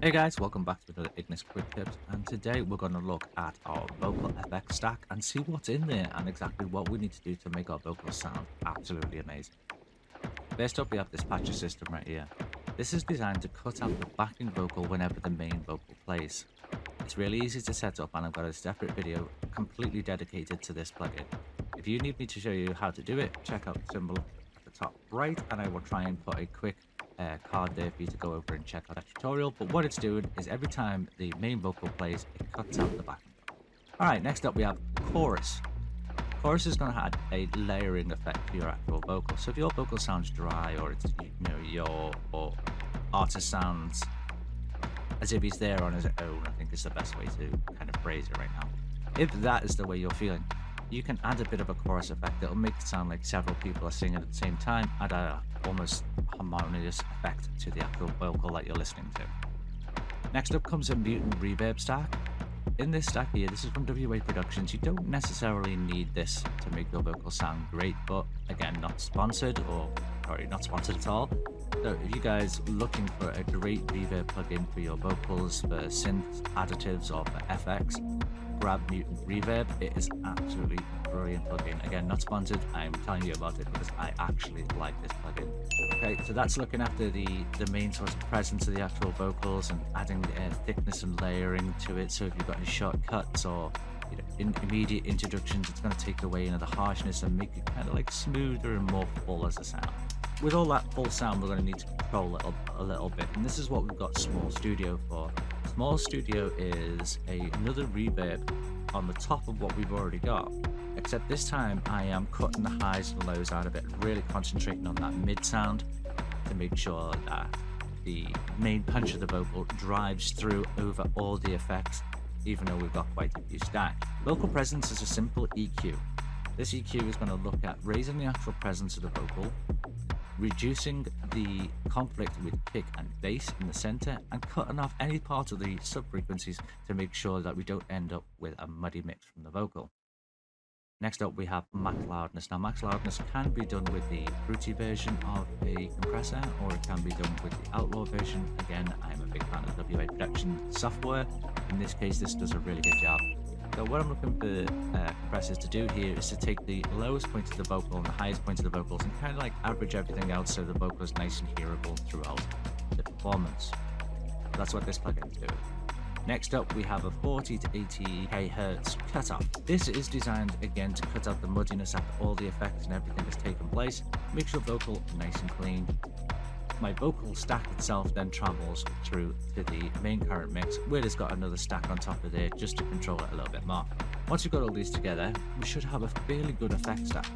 Hey guys, welcome back to another Ignis Quick Tips, and today we're going to look at our vocal effects stack and see what's in there and exactly what we need to do to make our vocals sound absolutely amazing. First up, we have this patcher system right here. This is designed to cut out the backing vocal whenever the main vocal plays. It's really easy to set up, and I've got a separate video completely dedicated to this plugin. If you need me to show you how to do it, check out the symbol at the top right, and I will try and put a quick card there for you to go over and check out that tutorial. But what it's doing is every time the main vocal plays, it cuts out the backing vocal. Alright, next up we have chorus. Chorus is going to add a layering effect to your actual vocal. So if your vocal sounds dry, or it's, your artist sounds as if he's there on his own, I think is the best way to kind of phrase it right now. If that is the way you're feeling, you can add a bit of a chorus effect. It'll make it sound like several people are singing at the same time, add a almost harmonious effect to the actual vocal that you're listening to. Next up comes a MUTANT reverb stack. In this stack here, this is from WA Productions. You don't necessarily need this to make your vocal sound great, but again, not sponsored, or sorry, not sponsored at all. So if you guys are looking for a great reverb plugin for your vocals, for synth additives, or for FX, grab MUTANT Reverb. It is absolutely brilliant plugin. Again, not sponsored. I'm telling you about it because I actually like this plugin. Okay, so that's looking after the main sort of presence of the actual vocals and adding thickness and layering to it. So if you've got any shortcuts or immediate introductions, it's going to take away the harshness and make it kind of like smoother and more full as a sound. With all that full sound, we're going to need to control it a little bit, and this is what we've got Small Studio for. Small Studio is another reverb on the top of what we've already got, except this time I am cutting the highs and lows out of it, really concentrating on that mid sound to make sure that the main punch of the vocal drives through over all the effects, even though we've got quite a few stacked. Vocal presence is a simple EQ. This EQ is going to look at raising the actual presence of the vocal, reducing the conflict with kick and bass in the center, and cutting off any part of the sub-frequencies to make sure that we don't end up with a muddy mix from the vocal. Next up we have max loudness. Now max loudness can be done with the fruity version of a compressor, or it can be done with the outlaw version. Again, I'm a big fan of WA Production software. In this case, this does a really good job. So what I'm looking for compressors to do here is to take the lowest point of the vocal and the highest point of the vocals and kind of like average everything out so the vocal is nice and hearable throughout the performance. That's what this plugin is doing. Next up, we have a 40 to 80 kHz cutoff. This is designed again to cut out the muddiness after all the effects and everything has taken place. Makes your vocal nice and clean. My vocal stack itself then travels through to the main current mix, where it's got another stack on top of there just to control it a little bit more. Once you've got all these together, we should have a fairly good effect stack.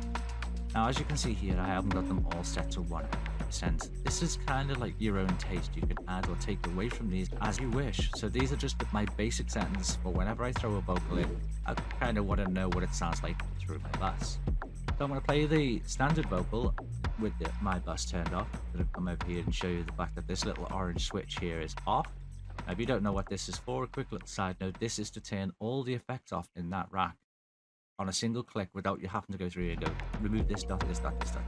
Now, as you can see here, I haven't got them all set to 100%. This is kind of like your own taste. You can add or take away from these as you wish. So these are just my basic settings for whenever I throw a vocal in, I kind of want to know what it sounds like through my bus. So I'm going to play the standard vocal with my bus turned off. I'm going to come over here and show you the fact that this little orange switch here is off. Now, if you don't know what this is for, a quick little side note, this is to turn all the effects off in that rack on a single click without you having to go through and go remove this stuff, this, that, this stuff.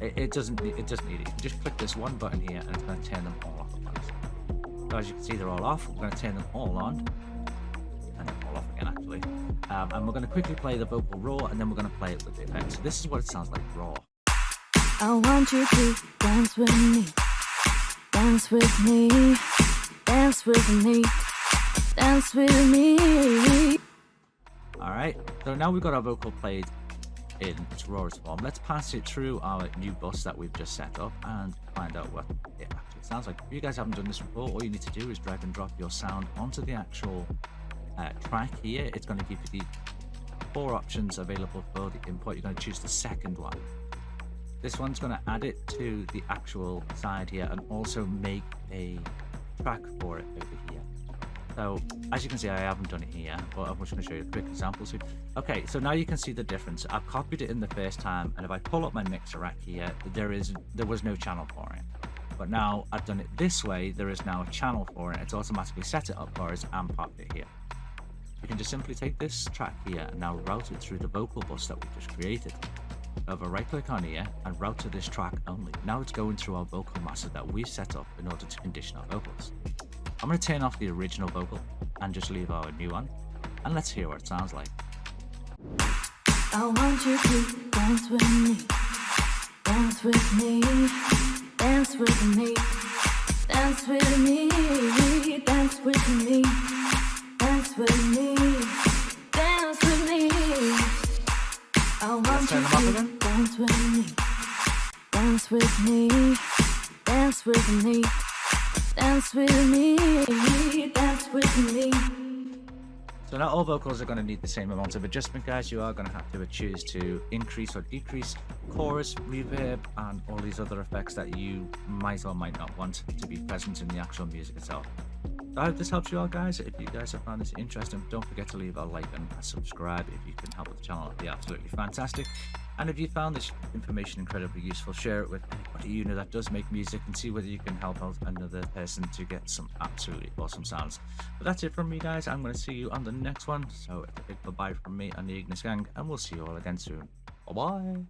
It doesn't need it. You can just click this one button here and it's going to turn them all off at once. So as you can see, they're all off. We're going to turn them all on. And then all off again, actually. And we're going to quickly play the vocal raw, and then we're going to play it with the effects. So this is what it sounds like raw. I want you to dance with me, dance with me, dance with me, dance with me. Alright, so now we've got our vocal played in its rawest form. Let's pass it through our new bus that we've just set up and find out what it actually sounds like. If you guys haven't done this before, all you need to do is drag and drop your sound onto the actual track here. It's going to give you the 4 options available for the input. You're going to choose the second one. This one's going to add it to the actual side here and also make a track for it over here. So as you can see, I haven't done it here, but I'm just going to show you a quick example. So, okay, so now you can see the difference. I've copied it in the first time, and if I pull up my mixer rack here, there was no channel for it. But now I've done it this way, there is now a channel for it. It's automatically set it up for us and popped it here. You can just simply take this track here and now route it through the vocal bus that we just created. Over right click on here and route to this track only. Now it's going through our vocal master that we've set up in order to condition our vocals. I'm going to turn off the original vocal and just leave our new one, and let's hear what it sounds like. I want you to dance with me, dance with me, dance with me, dance with me, dance with me, dance with me, dance with me. I want you to dance with me, dance with me, dance with me, dance with me, dance with me. So not all vocals are going to need the same amount of adjustment, guys. You are going to have to choose to increase or decrease chorus, reverb, and all these other effects that you might or might not want to be present in the actual music itself. So I hope this helps you all, guys. If you guys have found this interesting, don't forget to leave a like and a subscribe if you can help with the channel. It'd be absolutely fantastic. And if you found this information incredibly useful, share it with anybody you know that does make music, and see whether you can help out another person to get some absolutely awesome sounds. But that's it from me, guys. I'm going to see you on the next one. So it's a big bye-bye from me and the Ignis gang, and we'll see you all again soon. Bye-bye.